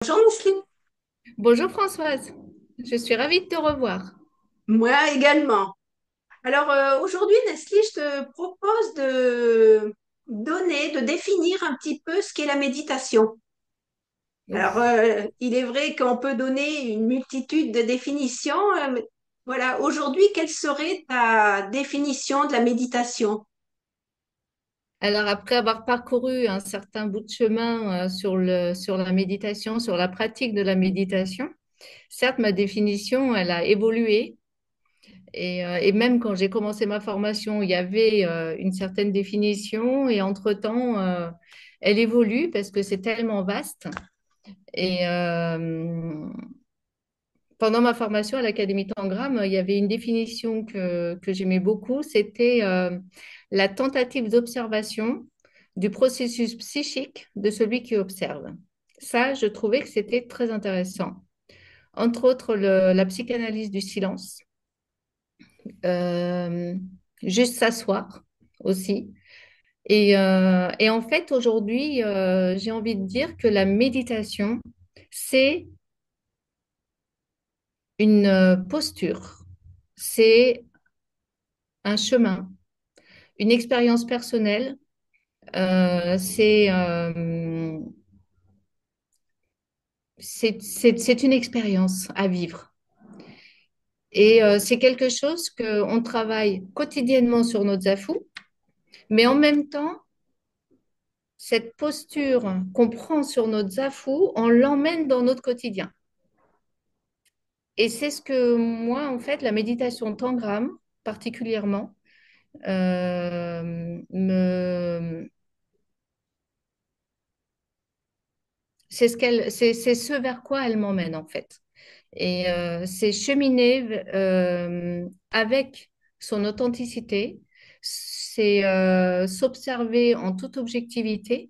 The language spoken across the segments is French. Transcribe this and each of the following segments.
Bonjour Nestlé. Bonjour Françoise, je suis ravie de te revoir. Moi également. Alors aujourd'hui, Nestlé, je te propose de définir un petit peu ce qu'est la méditation. Alors, Ouf. il est vrai qu'on peut donner une multitude de définitions. Mais voilà, aujourd'hui, quelle serait ta définition de la méditation? Alors après avoir parcouru un certain bout de chemin sur la méditation, sur la pratique de la méditation, certes ma définition elle a évolué et même quand j'ai commencé ma formation il y avait une certaine définition et entre-temps elle évolue parce que c'est tellement vaste et pendant ma formation à l'Académie Tangram, il y avait une définition que j'aimais beaucoup, c'était la tentative d'observation du processus psychique de celui qui observe. Ça, je trouvais que c'était très intéressant. Entre autres, la psychanalyse du silence, euh, juste s'asseoir aussi. Et en fait, aujourd'hui, j'ai envie de dire que la méditation, c'est une posture, c'est un chemin, une expérience personnelle. C'est une expérience à vivre. Et c'est quelque chose qu'on travaille quotidiennement sur nos afous, mais en même temps, cette posture qu'on prend sur notre afous, on l'emmène dans notre quotidien. Et c'est ce que moi, en fait, la méditation tangram, particulièrement, euh, me, c'est ce vers quoi elle m'emmène en fait. Et c'est cheminer avec son authenticité, c'est s'observer en toute objectivité,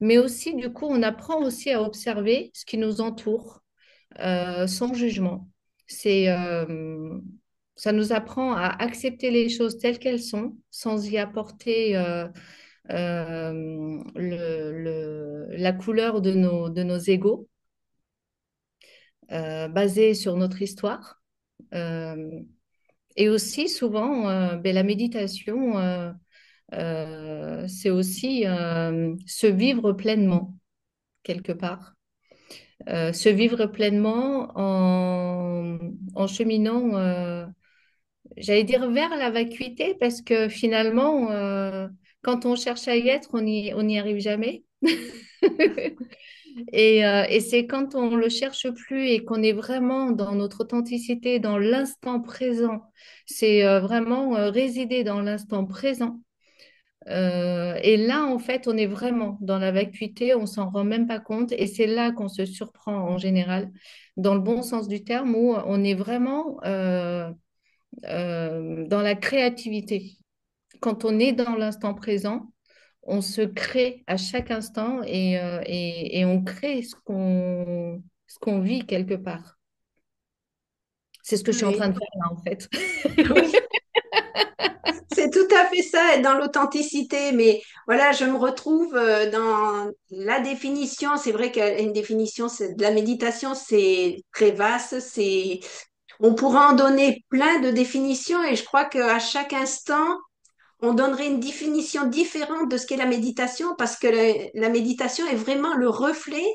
mais aussi du coup on apprend aussi à observer ce qui nous entoure sans jugement. C'est ça nous apprend à accepter les choses telles qu'elles sont, sans y apporter la couleur de nos égaux, basée sur notre histoire. Euh, et aussi, souvent, ben, la méditation, c'est aussi se vivre pleinement, quelque part. Se vivre pleinement en cheminant, j'allais dire, vers la vacuité, parce que finalement, quand on cherche à y être, on n'y arrive jamais. Et c'est quand on le cherche plus et qu'on est vraiment dans notre authenticité, dans l'instant présent, c'est vraiment résider dans l'instant présent. Et là, en fait, on est vraiment dans la vacuité, on s'en rend même pas compte, et c'est là qu'on se surprend en général, dans le bon sens du terme, où on est vraiment dans la créativité. Quand on est dans l'instant présent, on se crée à chaque instant et on crée ce qu'on vit quelque part. C'est ce que je suis en Oui, train de faire là, en fait. oui, c'est tout à fait ça, être dans l'authenticité. Mais voilà, je me retrouve dans la définition. C'est vrai qu'une définition de la méditation, c'est très vaste. On pourra en donner plein de définitions et je crois qu'à chaque instant, on donnerait une définition différente de ce qu'est la méditation parce que la méditation est vraiment le reflet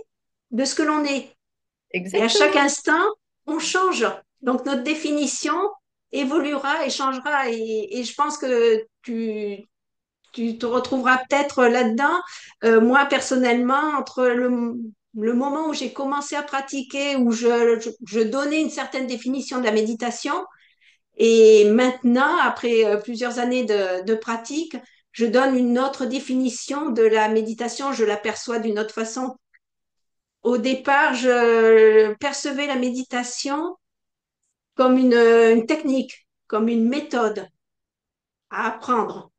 de ce que l'on est. Et à chaque Exactement. instant, on change. Donc notre définition évoluera et changera. Et je pense que tu te retrouveras peut-être là-dedans. Moi, personnellement, entre le moment où j'ai commencé à pratiquer, où je donnais une certaine définition de la méditation, et maintenant, après plusieurs années de pratique, je donne une autre définition de la méditation, je l'aperçois d'une autre façon. Au départ, je percevais la méditation comme une technique, comme une méthode à apprendre.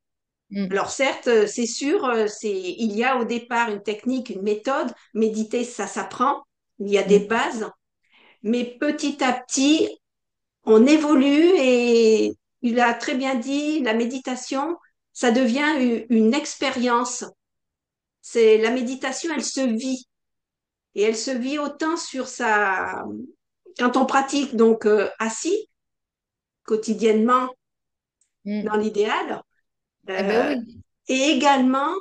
Mm, Alors certes, c'est sûr, il y a au départ une technique, une méthode. Méditer, ça s'apprend. Il y a des mm. bases, mais petit à petit, on évolue et il a très bien dit, la méditation, ça devient une expérience. C'est la méditation, elle se vit. Et elle se vit autant quand on pratique donc assis quotidiennement dans Mm. l'idéal, Eh ben euh, oui, et également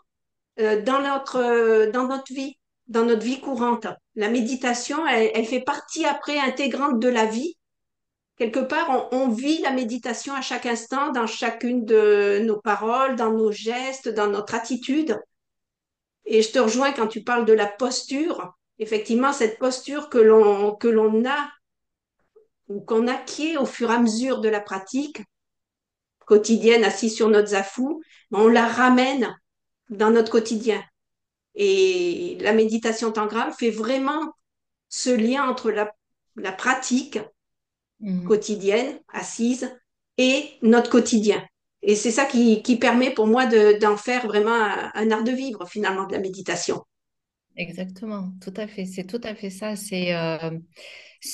dans notre vie courante. La méditation, elle fait partie après intégrante de la vie. Quelque part, on vit la méditation à chaque instant, dans chacune de nos paroles, dans nos gestes, dans notre attitude. Et je te rejoins quand tu parles de la posture. Effectivement, cette posture que l'on a ou qu'on acquiert au fur et à mesure de la pratique quotidienne, assis sur notre zafou, on la ramène dans notre quotidien. Et la méditation tangram fait vraiment ce lien entre la pratique mm, quotidienne, assise, et notre quotidien. Et c'est ça qui permet pour moi d'en faire vraiment un art de vivre, finalement, de la méditation. exactement, tout à fait. C'est tout à fait ça. C'est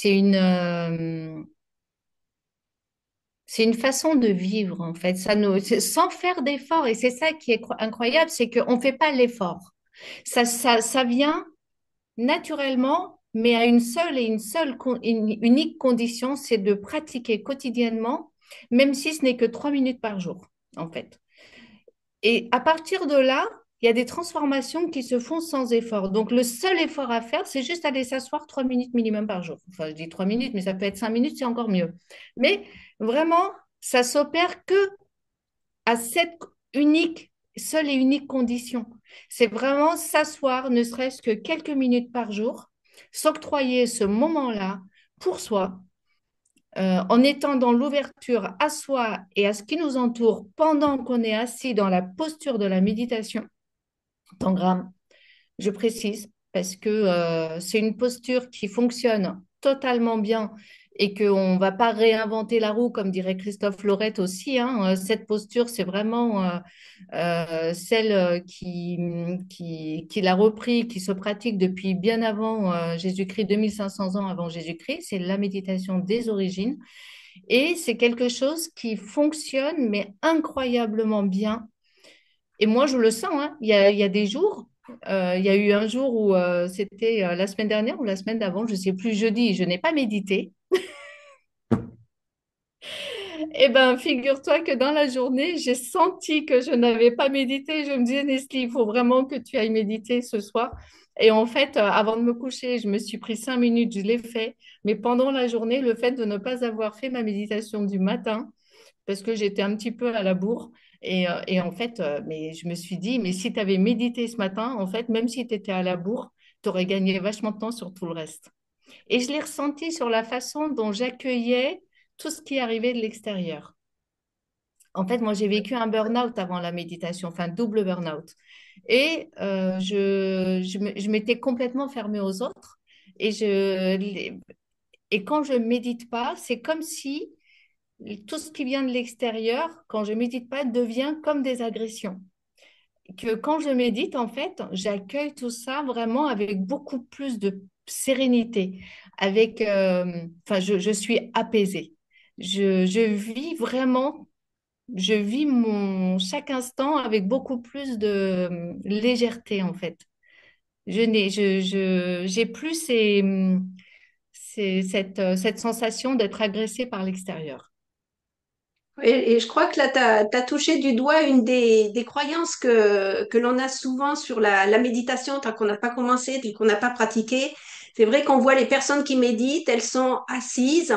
une, c'est une façon de vivre, en fait. Sans faire d'effort. Et c'est ça qui est incroyable, c'est qu'on ne fait pas l'effort. Ça vient naturellement, mais à une unique condition, c'est de pratiquer quotidiennement, même si ce n'est que 3 minutes par jour, en fait. Et à partir de là, il y a des transformations qui se font sans effort. Donc, le seul effort à faire, c'est juste aller s'asseoir 3 minutes minimum par jour. Enfin, je dis 3 minutes, mais ça peut être 5 minutes, c'est encore mieux. Mais vraiment, ça s'opère que à cette seule et unique condition. C'est vraiment s'asseoir, ne serait-ce que quelques minutes par jour, s'octroyer ce moment-là pour soi, en étant dans l'ouverture à soi et à ce qui nous entoure pendant qu'on est assis dans la posture de la méditation. Tangram, je précise, parce que c'est une posture qui fonctionne totalement bien et qu'on ne va pas réinventer la roue, comme dirait Christophe Laurette aussi, hein. Cette posture, c'est vraiment celle qui l'a repris, qui se pratique depuis bien avant Jésus-Christ, 2500 ans avant Jésus-Christ. C'est la méditation des origines. Et c'est quelque chose qui fonctionne, mais incroyablement bien. Et moi, je le sens, hein. Il y a des jours, il y a eu un jour où c'était la semaine dernière ou la semaine d'avant, je ne sais plus, jeudi, je n'ai pas médité. Eh bien, figure-toi que dans la journée, j'ai senti que je n'avais pas médité. Je me disais, Nestlé, il faut vraiment que tu ailles méditer ce soir. Et en fait, avant de me coucher, je me suis pris 5 minutes, je l'ai fait. Mais pendant la journée, le fait de ne pas avoir fait ma méditation du matin, parce que j'étais un petit peu à la bourre. Et en fait, mais je me suis dit, mais si tu avais médité ce matin, en fait, même si tu étais à la bourre, tu aurais gagné vachement de temps sur tout le reste. Et je l'ai ressenti sur la façon dont j'accueillais tout ce qui arrivait de l'extérieur. En fait, moi, j'ai vécu un burn-out avant la méditation, enfin, double burn-out. Et je m'étais complètement fermée aux autres. Et, et quand je médite pas, c'est comme si tout ce qui vient de l'extérieur, quand je médite pas, devient comme des agressions. Que quand je médite, en fait, j'accueille tout ça vraiment avec beaucoup plus de sérénité, enfin, je suis apaisée. Je vis vraiment, je vis chaque instant avec beaucoup plus de légèreté, en fait. J'ai plus cette sensation d'être agressée par l'extérieur. Et je crois que là, tu as touché du doigt une des croyances que l'on a souvent sur la méditation, tant qu'on n'a pas commencé, tant qu'on n'a pas pratiqué. C'est vrai qu'on voit les personnes qui méditent, elles sont assises,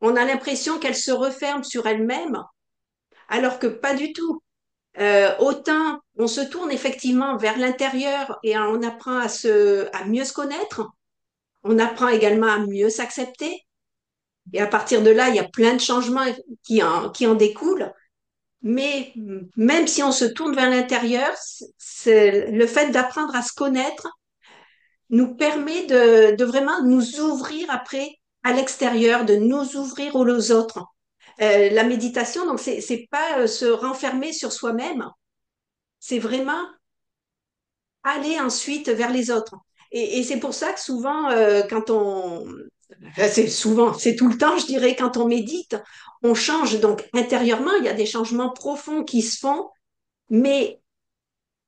on a l'impression qu'elles se referment sur elles-mêmes, alors que pas du tout. Autant on se tourne effectivement vers l'intérieur et on apprend à mieux se connaître, on apprend également à mieux s'accepter. Et à partir de là, il y a plein de changements qui en découlent. Mais même si on se tourne vers l'intérieur, c'est le fait d'apprendre à se connaître nous permet de vraiment nous ouvrir après à l'extérieur, de nous ouvrir aux autres. La méditation, donc, c'est pas se renfermer sur soi-même, c'est vraiment aller ensuite vers les autres. Et c'est pour ça que souvent, enfin, c'est souvent, c'est tout le temps, je dirais, quand on médite, on change. Donc, intérieurement, il y a des changements profonds qui se font, mais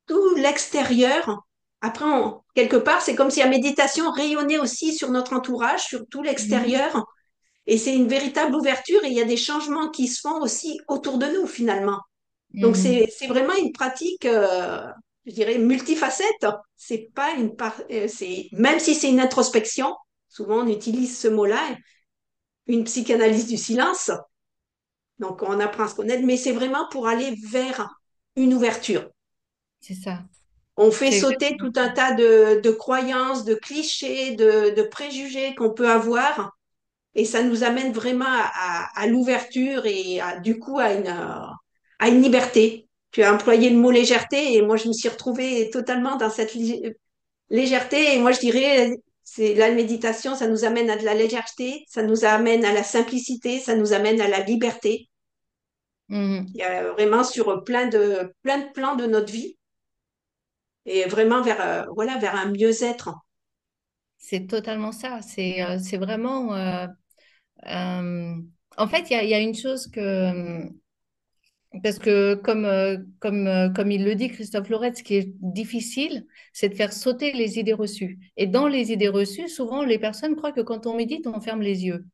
tout l'extérieur après, quelque part, c'est comme si la méditation rayonnait aussi sur notre entourage, sur tout Mhm. l'extérieur. Et c'est une véritable ouverture et il y a des changements qui se font aussi autour de nous, finalement. Donc, Mhm. c'est vraiment une pratique, je dirais, multifacette. C'est pas même si c'est une introspection, souvent on utilise ce mot-là, une psychanalyse du silence. Donc, on apprend à se connaître, mais c'est vraiment pour aller vers une ouverture. C'est ça. On fait C'est sauter exactement tout un ça. tas de croyances, de clichés, de préjugés qu'on peut avoir, et ça nous amène vraiment à l'ouverture et du coup à une liberté. Tu as employé le mot légèreté et moi je me suis retrouvée totalement dans cette légèreté et moi je dirais c'est la méditation, ça nous amène à de la légèreté, ça nous amène à la simplicité, ça nous amène à la liberté. Mhm. Il y a vraiment sur plein de plans de notre vie et vraiment vers voilà vers un mieux-être. C'est totalement ça. C'est vraiment. Euh, En fait, il y a une chose que. Parce que, comme il le dit, Christophe Lorette, ce qui est difficile, c'est de faire sauter les idées reçues. Et dans les idées reçues, souvent, les personnes croient que quand on médite, on ferme les yeux.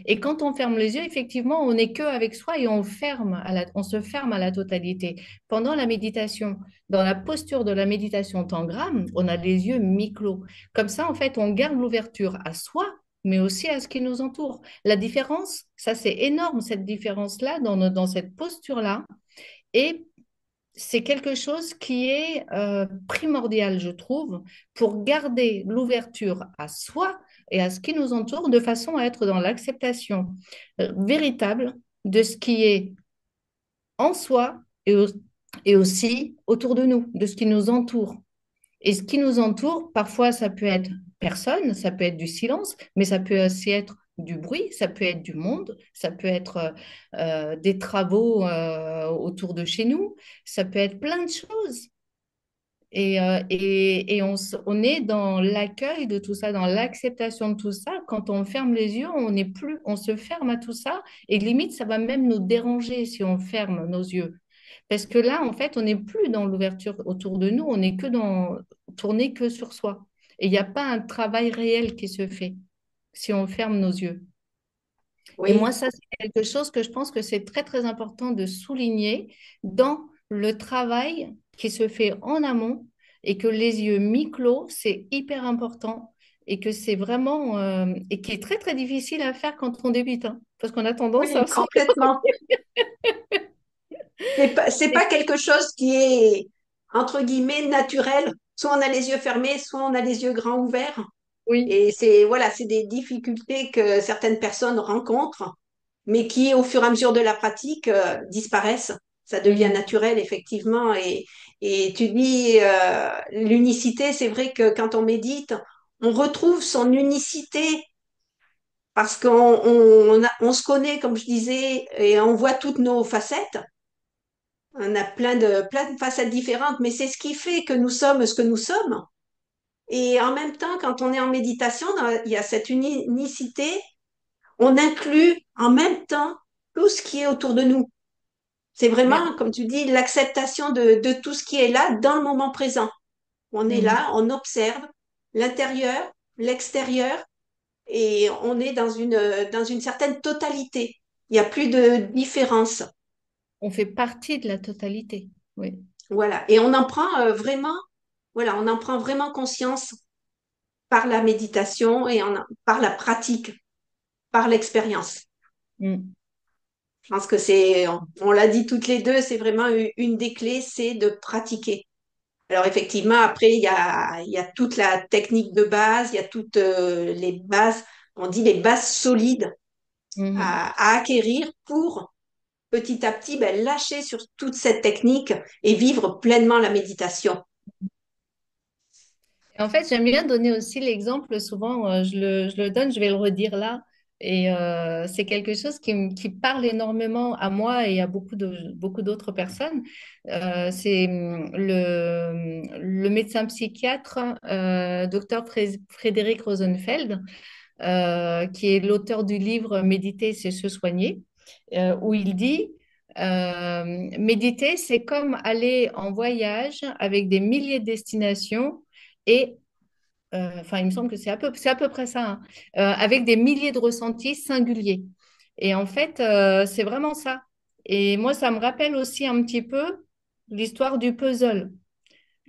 Et quand on ferme les yeux, effectivement, on n'est que avec soi et on se ferme à la totalité. Pendant la méditation, dans la posture de la méditation tangram, on a les yeux mi-clos. Comme ça, en fait, on garde l'ouverture à soi, mais aussi à ce qui nous entoure. La différence, ça c'est énorme, cette différence-là, dans cette posture-là. Et c'est quelque chose qui est primordial, je trouve, pour garder l'ouverture à soi et à ce qui nous entoure de façon à être dans l'acceptation véritable de ce qui est en soi et aussi autour de nous, de ce qui nous entoure. Et ce qui nous entoure, parfois, ça peut être personne, ça peut être du silence, mais ça peut aussi être du bruit, ça peut être du monde, ça peut être des travaux autour de chez nous, ça peut être plein de choses. On est dans l'accueil de tout ça, dans l'acceptation de tout ça. Quand on ferme les yeux, on n'est plus, on se ferme à tout ça. Et limite, ça va même nous déranger si on ferme nos yeux. Parce que là, en fait, on n'est plus dans l'ouverture autour de nous, on n'est que dans, tourné que sur soi. Et il n'y a pas un travail réel qui se fait si on ferme nos yeux. Et moi, Oui, ça, c'est quelque chose que je pense que c'est très, très important de souligner dans le travail qui se fait en amont et que les yeux mi-clos, c'est hyper important et que c'est vraiment, et qui est très, très difficile à faire quand on débute, hein, parce qu'on a tendance oui, à se... complètement. C'est pas quelque chose qui est, entre guillemets, naturel. Soit on a les yeux fermés, soit on a les yeux grands ouverts. Oui. Et c'est, voilà, c'est des difficultés que certaines personnes rencontrent, mais qui, au fur et à mesure de la pratique, disparaissent. Ça devient Mhm. naturel, effectivement. Et tu dis, l'unicité, c'est vrai que quand on médite, on retrouve son unicité parce on se connaît, comme je disais, et on voit toutes nos facettes. On a plein de facettes différentes, mais c'est ce qui fait que nous sommes ce que nous sommes. Et en même temps, quand on est en méditation, il y a cette unicité, on inclut en même temps tout ce qui est autour de nous. C'est Mais, vraiment, comme tu dis, l'acceptation de tout ce qui est là dans le moment présent. On est mhm. là, on observe l'intérieur, l'extérieur, et on est dans une certaine totalité. Il n'y a plus de différence. On fait partie de la totalité. Oui. Voilà. Et on en prend vraiment, voilà, on en prend vraiment conscience par la méditation et par la pratique, par l'expérience. Mm. Je pense que on l'a dit toutes les deux, c'est vraiment une des clés, c'est de pratiquer. Alors effectivement, après, il y a toute la technique de base, il y a toutes les bases, on dit les bases solides Mhm. à acquérir pour petit à petit ben, lâcher sur toute cette technique et vivre pleinement la méditation. En fait, j'aime bien donner aussi l'exemple, souvent je le donne, je vais le redire là, et c'est quelque chose qui parle énormément à moi et à beaucoup d'autres personnes. C'est le médecin psychiatre, docteur Frédéric Rosenfeld, qui est l'auteur du livre Méditer, c'est se soigner, où il dit, méditer, c'est comme aller en voyage avec des milliers de destinations et enfin, il me semble que c'est à peu près ça, hein, avec des milliers de ressentis singuliers. Et en fait, c'est vraiment ça. Et moi, ça me rappelle aussi un petit peu l'histoire du puzzle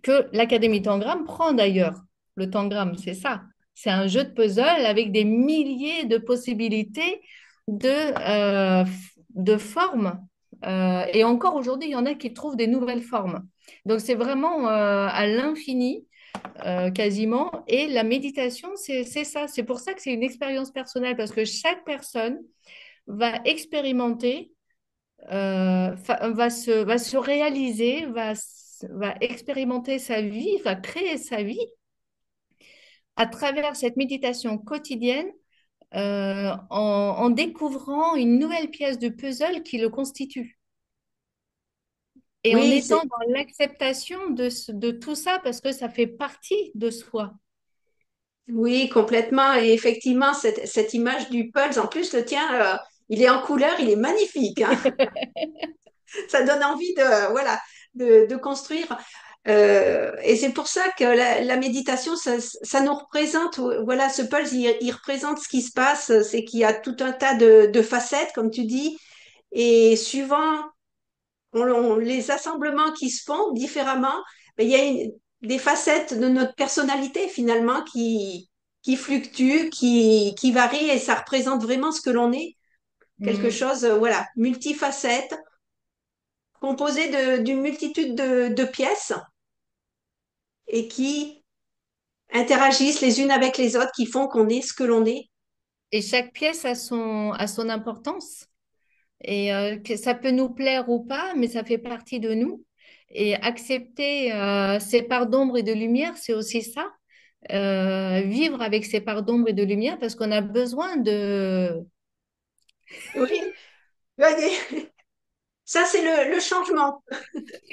que l'Académie Tangram prend d'ailleurs. Le Tangram, c'est ça. C'est un jeu de puzzle avec des milliers de possibilités de formes. Et encore aujourd'hui, il y en a qui trouvent des nouvelles formes. Donc, c'est vraiment à l'infini quasiment. Et la méditation, c'est ça. C'est pour ça que c'est une expérience personnelle, parce que chaque personne va expérimenter, va se réaliser, va expérimenter sa vie, va créer sa vie à travers cette méditation quotidienne, en découvrant une nouvelle pièce de puzzle qui le constitue. Et en Oui, étant dans l'acceptation de tout ça, parce que ça fait partie de soi. oui, complètement. Et effectivement, cette image du Pulse, en plus, le tien, il est en couleur, il est magnifique, hein. Ça donne envie de, voilà, de construire. Et c'est pour ça que la méditation, ça nous représente, voilà, ce Pulse, il représente ce qui se passe, c'est qu'il y a tout un tas de facettes, comme tu dis, et suivant les assemblements qui se font différemment, mais il y a des facettes de notre personnalité finalement qui fluctuent, qui varient et ça représente vraiment ce que l'on est. Quelque Mm. chose, voilà, multifacette, composé d'une multitude de pièces et qui interagissent les unes avec les autres, qui font qu'on est ce que l'on est. Et chaque pièce a son importance. Et que ça peut nous plaire ou pas, mais ça fait partie de nous. Et accepter ces parts d'ombre et de lumière, c'est aussi ça. Vivre avec ces parts d'ombre et de lumière, parce qu'on a besoin de... Oui, voyez, ça c'est le changement,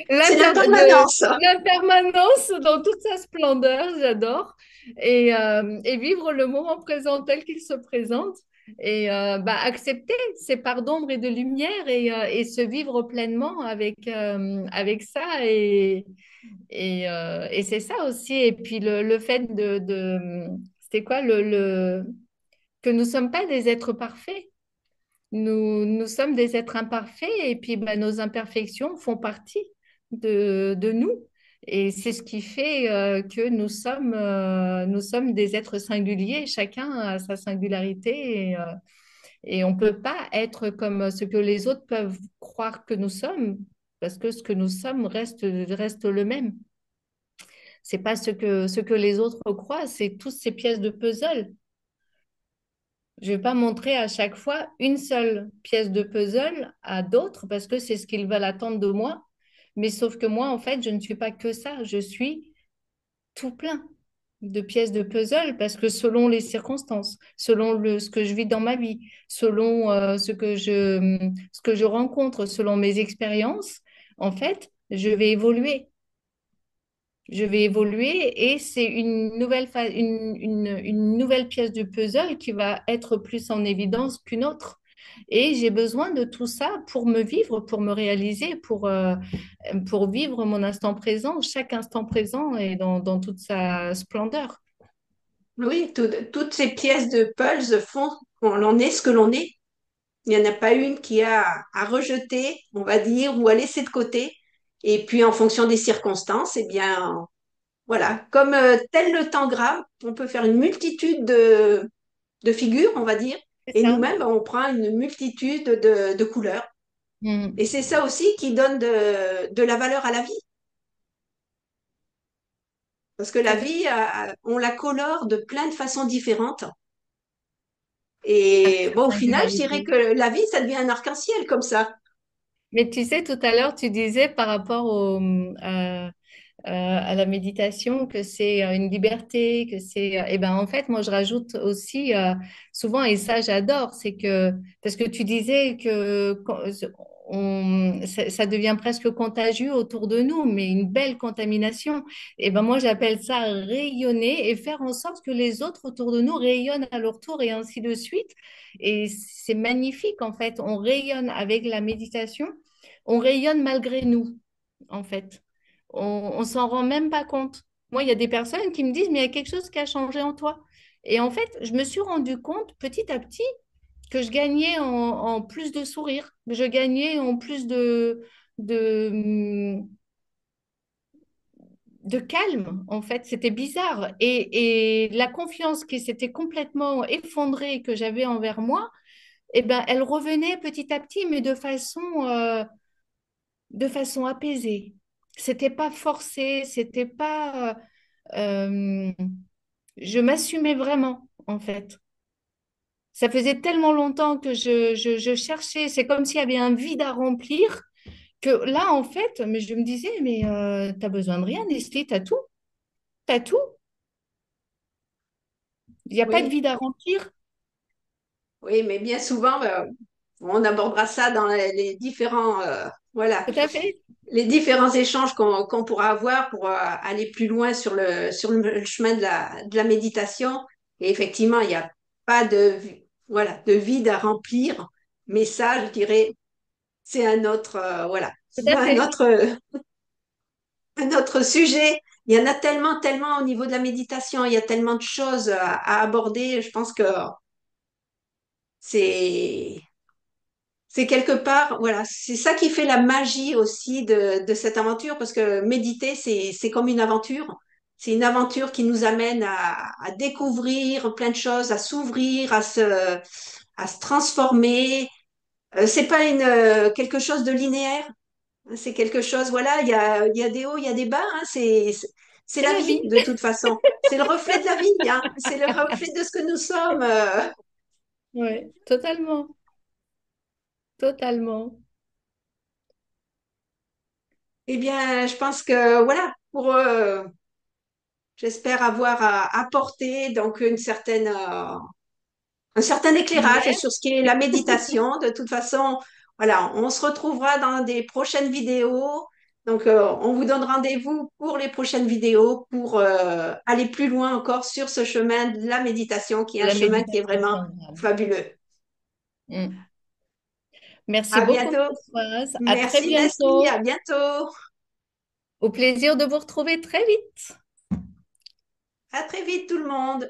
c'est de l'impermanence. l'impermanence dans toute sa splendeur, j'adore. Et vivre le moment présent tel qu'il se présente. Et bah, accepter ces parts d'ombre et de lumière et se vivre pleinement avec ça. Et c'est ça aussi. Et puis le fait c'était quoi que nous ne sommes pas des êtres parfaits. Nous sommes des êtres imparfaits et puis bah, nos imperfections font partie de nous. Et c'est ce qui fait que nous sommes des êtres singuliers, chacun a sa singularité et on ne peut pas être comme ce que les autres peuvent croire que nous sommes, parce que ce que nous sommes reste le même. C'est pas ce que les autres croient, c'est toutes ces pièces de puzzle. Je vais pas montrer à chaque fois une seule pièce de puzzle à d'autres parce que c'est ce qu'ils veulent attendre de moi. Mais sauf que moi, en fait, je ne suis pas que ça. Je suis tout plein de pièces de puzzle parce que selon les circonstances, selon ce que je vis dans ma vie, selon ce que je rencontre, selon mes expériences, en fait, je vais évoluer et c'est une nouvelle pièce du puzzle qui va être plus en évidence qu'une autre. Et j'ai besoin de tout ça pour me vivre, pour me réaliser, pour vivre mon instant présent, chaque instant présent et dans toute sa splendeur. Oui, toutes ces pièces de Pulse font qu'on en est ce que l'on est. Il n'y en a pas une qui a à rejeter, on va dire, ou à laisser de côté. Et puis, en fonction des circonstances, eh bien, voilà, comme tel le tangram, on peut faire une multitude de figures, on va dire, C'est et ça. nous-mêmes, on prend une multitude de couleurs. Et Mm. c'est ça aussi qui donne de la valeur à la vie. Parce que la Tout à vie, on la colore de plein de façons différentes. avec Et sa bon, au final, je dirais singularité. que la vie, ça devient un arc-en-ciel comme ça. Mais tu sais, tout à l'heure, tu disais par rapport à la méditation, que c'est une liberté, que c'est... Eh ben, en fait, moi, je rajoute aussi souvent, et ça, j'adore, c'est que... Parce que tu disais que ça devient presque contagieux autour de nous, mais une belle contamination. Et ben, moi, j'appelle ça rayonner et faire en sorte que les autres autour de nous rayonnent à leur tour et ainsi de suite. Et c'est magnifique, en fait. On rayonne avec la méditation, on rayonne malgré nous, en fait. On s'en rend même pas compte. Moi, il y a des personnes qui me disent, mais il y a quelque chose qui a changé en toi. Et en fait, je me suis rendu compte petit à petit que je gagnais en plus de sourire, que je gagnais en plus de, de calme, en fait. C'était bizarre. Et la confiance qui s'était complètement effondrée que j'avais envers moi, eh ben, elle revenait petit à petit, mais de façon apaisée. C'était pas forcé, c'était pas. Je m'assumais vraiment, en fait. Ça faisait tellement longtemps que je cherchais, c'est comme s'il y avait un vide à remplir, que là, en fait, mais je me disais, mais t'as besoin de rien, Nestlé, t'as tout. Il n'y a pas de Oui, vide à remplir. oui, mais bien souvent, on abordera ça dans les différents, voilà, Tout à fait. les différents échanges qu'on pourra avoir pour aller plus loin sur le chemin de la méditation. Et effectivement, il n'y a pas voilà, de vide à remplir, mais ça, je dirais, c'est un autre, voilà, Tout c'est à fait. un autre sujet. Il y en a tellement, tellement au niveau de la méditation, il y a tellement de choses à aborder. Je pense que c'est c'est quelque part, voilà, c'est ça qui fait la magie aussi de cette aventure, parce que méditer, c'est comme une aventure. C'est une aventure qui nous amène à découvrir plein de choses, à s'ouvrir, à se transformer. C'est pas quelque chose de linéaire. C'est quelque chose, voilà, il y a des hauts, il y a des bas. Hein, c'est C'est la la vie, vie. de toute façon. C'est le reflet de la vie. Hein, c'est le reflet de ce que nous sommes. Oui, totalement. Totalement. Eh bien, je pense que, voilà, j'espère avoir apporté donc un certain éclairage Ouais, sur ce qu'est la méditation. De toute façon, voilà, on se retrouvera dans des prochaines vidéos. Donc, on vous donne rendez-vous pour les prochaines vidéos pour aller plus loin encore sur ce chemin de la méditation, qui est un la chemin qui est méditation vraiment programme. fabuleux. Mm. Merci À beaucoup, bientôt. Françoise. À très Merci Leslie, bientôt. à bientôt. Au plaisir de vous retrouver très vite. À très vite tout le monde.